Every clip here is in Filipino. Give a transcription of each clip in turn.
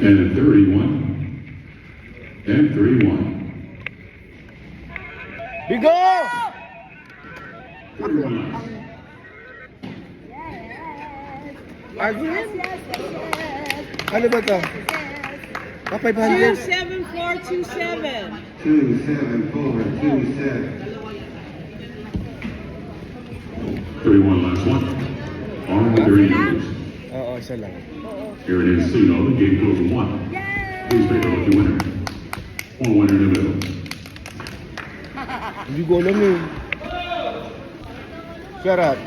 And 31. And 31. Bigo! 31 last. Argument? Ano ba to? Ah, 500? 27427. 27427. 31 last one. On with your numbers. Oo, isa lang. Here it is, Suno. The game goes 1. Please take a lucky winner. One winner in the middle. Hindi ko alam eh. Shut up.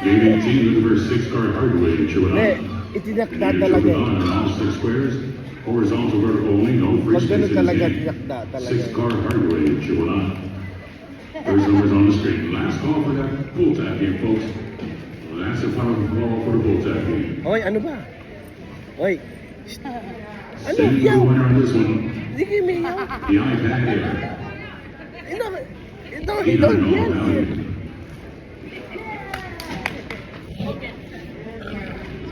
Game 18 with the first 6-card hardware in Hindi, Chihuahua. itinakda And talaga eh. on all 6 squares. Horizontal, vertical only, no free Pag ganun spaces. talaga, tinakda talaga. 6-card hardware in Chihuahua. First numbers on the screen. Last call for that pull tab game, folks. That's the final call for the pull tab game. Oy, ano ba? Oy. Ano? Same Yaw! winner on this one. Hindi kayo may yaw. The iPad Air. Ito, $800 yan.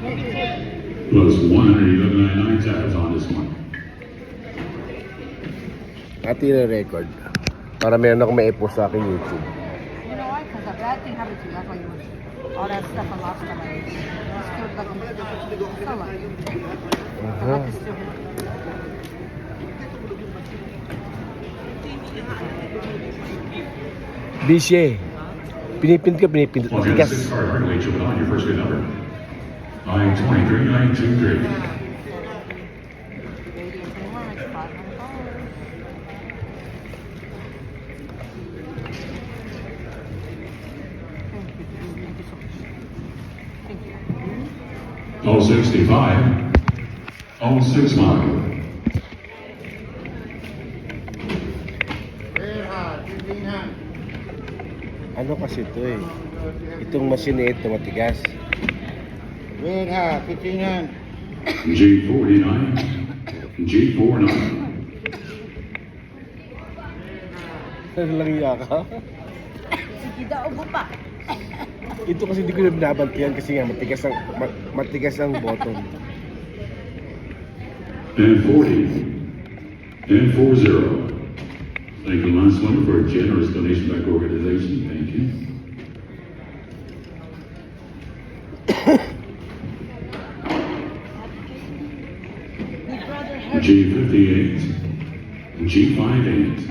value. Plus 111.99 tabs on this one. Ati na record. Para meron akong mai-post sa aking YouTube. You know why? Because a bad thing happened to you. That's why you were all that stuff and lost of money. Still like so like Aha. that is still Bisye. Pinipindot ka, pinipindot. Well, Matigas. 6-card hardware Chihuahua, your first good number. Line 23923. $80 and 21 makes $500. Thank you so much. Thank you. Oh, 65. Oh, 65. Ano kasi ito eh? Itong machine na ito, matigas. Red hot, 1500. G49. G49. Ano lang iya ka? Sige daw mo pa. Ito kasi hindi ko na binabantiyan kasi nga matigas ang bottom. And 40. And 40. Thank you, last one, for a generous donation back organization. Thank you. G58. G58.